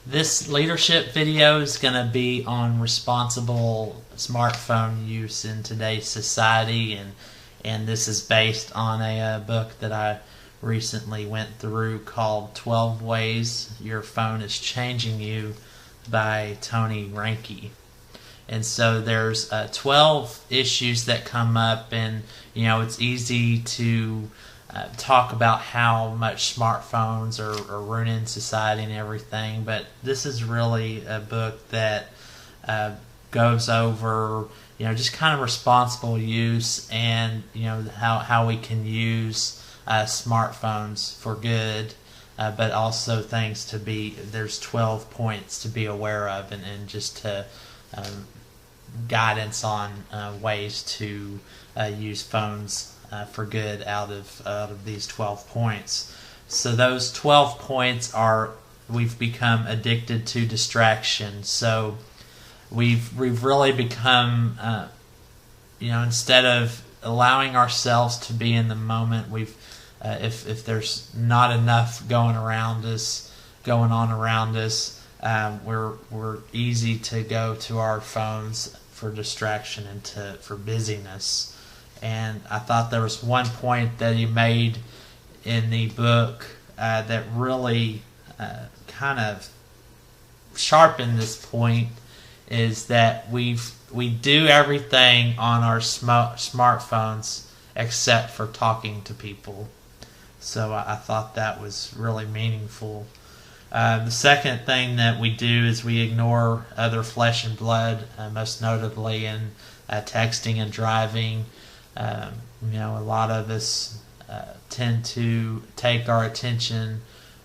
This leadership video is going to be on responsible smartphone use in today's society, and this is based on a book that I recently went through called 12 Ways Your Phone is Changing You by Tony Reinke. And so there's 12 issues that come up, and it's easy to talk about how much smartphones are ruining society and everything, but this is really a book that goes over just kind of responsible use, and how we can use smartphones for good, but also things to be, there's 12 points to be aware of, and just to guidance on ways to use phones for good out of these 12 points. So those 12 points are: we've become addicted to distraction. So we've really become instead of allowing ourselves to be in the moment, we've if there's not enough going on around us, we're easy to go to our phones for distraction and for busyness. And I thought there was one point that he made in the book that really kind of sharpened this point, is that we do everything on our smartphones except for talking to people. So I thought that was really meaningful. The second thing that we do is we ignore other flesh and blood, most notably in texting and driving. A lot of us tend to take our attention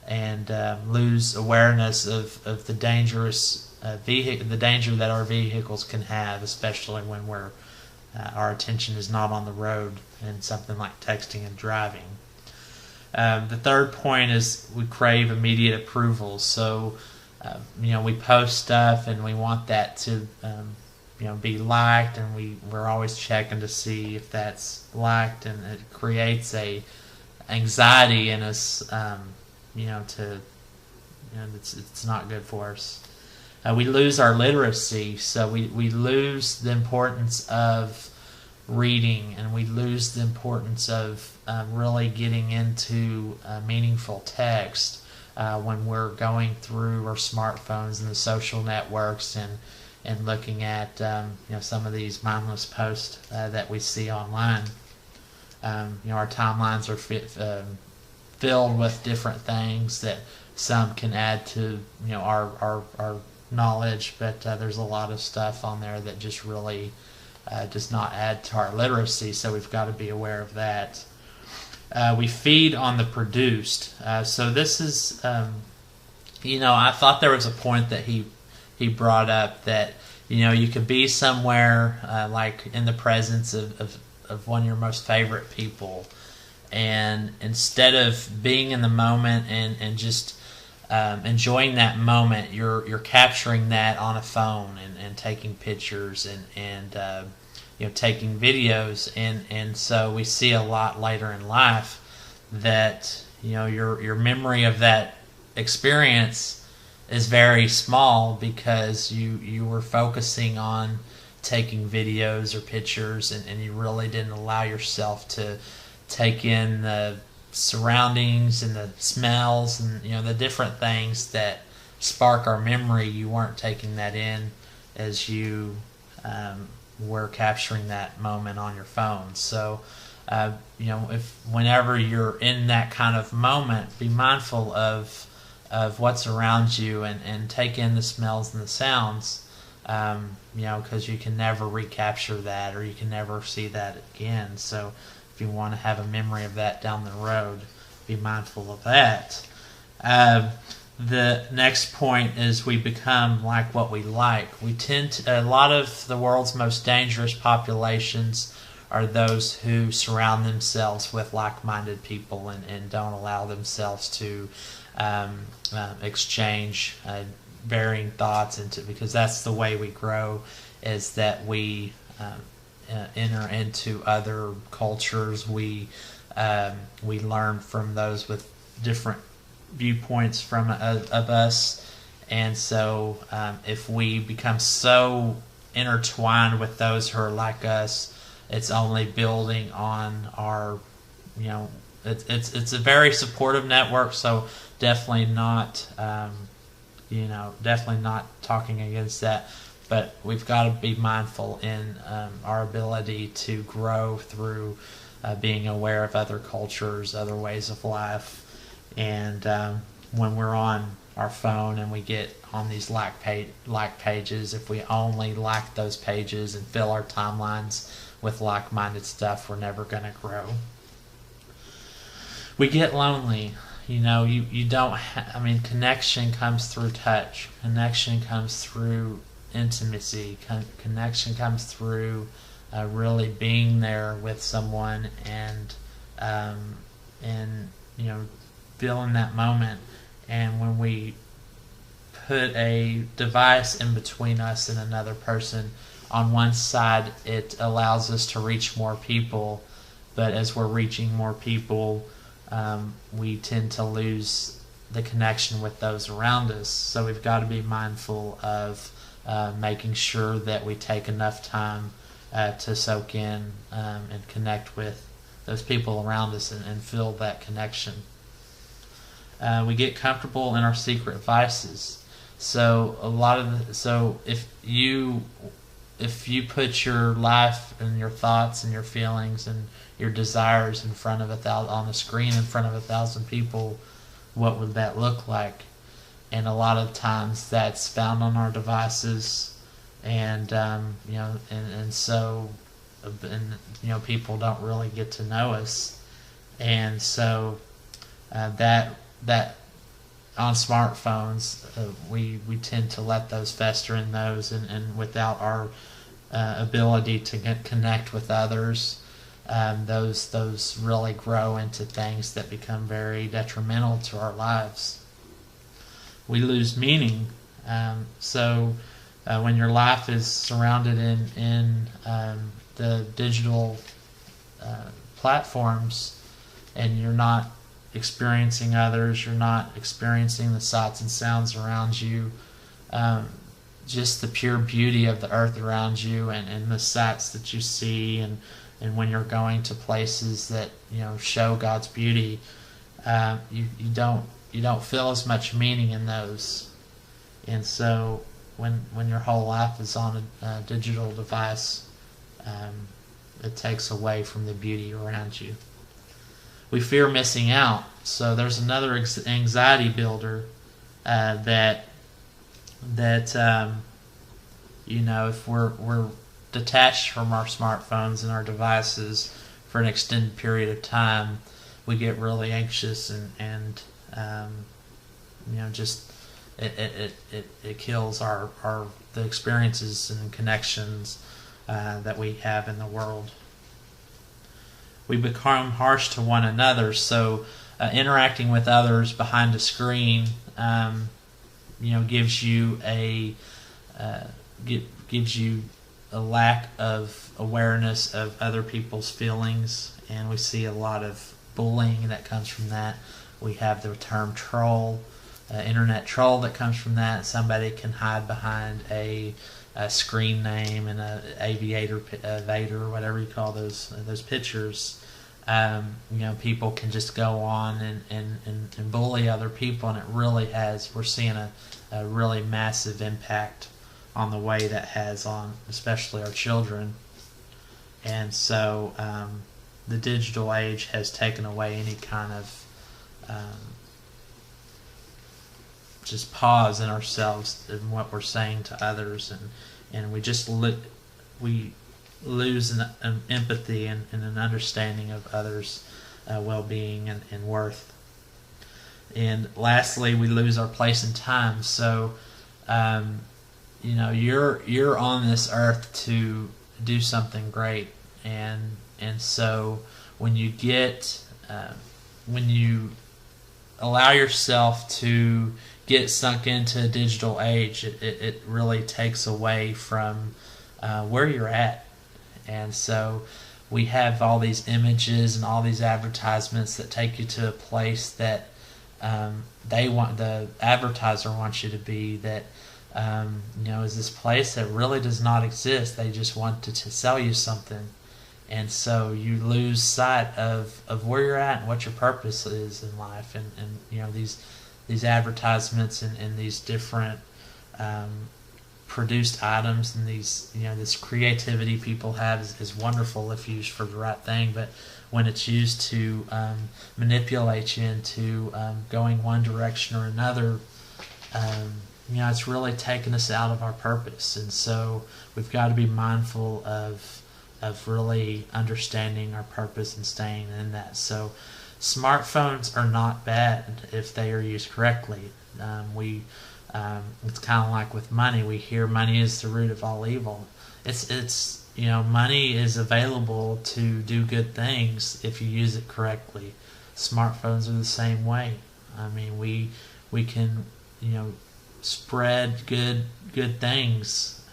and lose awareness of the dangerous the danger that our vehicles can have, especially when our attention is not on the road and something like texting and driving. The third point is we crave immediate approval. So we post stuff and we want that to be liked, and we're always checking to see if that's liked, and it creates a anxiety in us. It's not good for us. We lose our literacy, so we lose the importance of reading, and we lose the importance of really getting into meaningful text when we're going through our smartphones and the social networks and looking at some of these mindless posts that we see online. Our timelines are filled with different things that some can add to our knowledge, but there's a lot of stuff on there that just really does not add to our literacy, so we've got to be aware of that. We feed on the produced. So this is, I thought there was a point that he brought up that, you could be somewhere like in the presence of one of your most favorite people, and instead of being in the moment and just enjoying that moment, you're capturing that on a phone and taking pictures and taking videos, and so we see a lot later in life that your memory of that experience is very small because you were focusing on taking videos or pictures, and you really didn't allow yourself to take in the surroundings and the smells and the different things that spark our memory. You weren't taking that in as you were capturing that moment on your phone. So if whenever you're in that kind of moment, be mindful of what's around you and take in the smells and the sounds, because you can never recapture that, or you can never see that again. So if you want to have a memory of that down the road, be mindful of that. The next point is we become like what we like. A lot of the world's most dangerous populations are those who surround themselves with like-minded people and don't allow themselves to exchange varying thoughts because that's the way we grow, is that we enter into other cultures. We learn from those with different viewpoints of us, And so if we become so intertwined with those who are like us, it's only building on our, it's a very supportive network. So definitely not, definitely not talking against that. But we've got to be mindful in our ability to grow through being aware of other cultures, other ways of life. And when we're on our phone and we get on these like pages, if we only like those pages and fill our timelines with like-minded stuff, we're never going to grow. We get lonely. You don't connection comes through touch. Connection comes through intimacy. Connection comes through really being there with someone and feeling that moment. And when we put a device in between us and another person, on one side it allows us to reach more people, but as we're reaching more people, we tend to lose the connection with those around us. So we've got to be mindful of making sure that we take enough time to soak in and connect with those people around us and feel that connection. We get comfortable in our secret vices. So if you put your life and your thoughts and your feelings and your desires in front of on the screen in front of 1,000 people, what would that look like? And a lot of times that's found on our devices, and so people don't really get to know us, and so that on smartphones we tend to let those fester in those, and without our ability to connect with others, those really grow into things that become very detrimental to our lives. We lose meaning. So when your life is surrounded in the digital platforms, and you're not experiencing others, you're not experiencing the sights and sounds around you, just the pure beauty of the earth around you, and the sights that you see, and when you're going to places that show God's beauty, you don't feel as much meaning in those. And so when your whole life is on a digital device, it takes away from the beauty around you. We fear missing out. So there's another anxiety builder that if we're detached from our smartphones and our devices for an extended period of time, we get really anxious and just it kills the experiences and connections that we have in the world. We become harsh to one another. So interacting with others behind a screen, gives you a lack of awareness of other people's feelings, and we see a lot of bullying that comes from that. We have the term troll, internet troll, that comes from that. Somebody can hide behind a screen name and a Vader, whatever you call those pictures. People can just go on and bully other people, and we're seeing a really massive impact on the way that has on especially our children. And so the digital age has taken away any kind of just pause in ourselves and what we're saying to others, and we just we lose an empathy and an understanding of others' well-being and worth. And lastly, we lose our place in time. So you're on this earth to do something great, and so when you allow yourself to get sunk into a digital age, it really takes away from where you're at. And so we have all these images and all these advertisements that take you to a place that the advertiser wants you to be, that is this place that really does not exist. They just want to sell you something, and so you lose sight of where you're at and what your purpose is in life. And these advertisements and these different produced items and these this creativity people have is wonderful if used for the right thing, but when it's used to manipulate you into going one direction or another, it's really taken us out of our purpose. And so we've got to be mindful of really understanding our purpose and staying in that. So smartphones are not bad if they are used correctly. It's kind of like with money. We hear money is the root of all evil. It's money is available to do good things if you use it correctly. Smartphones are the same way. I mean, we can spread good things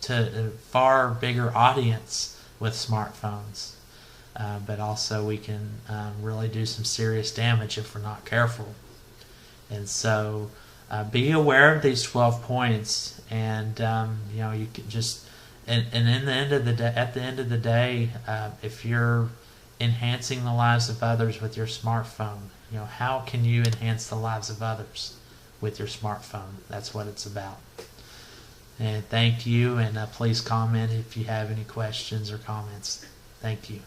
to a far bigger audience with smartphones, but also we can really do some serious damage if we're not careful. And so be aware of these 12 points, and you can just and at the end of the day, if you're enhancing the lives of others with your smartphone, how can you enhance the lives of others with your smartphone? That's what it's about. And thank you, and please comment if you have any questions or comments. Thank you.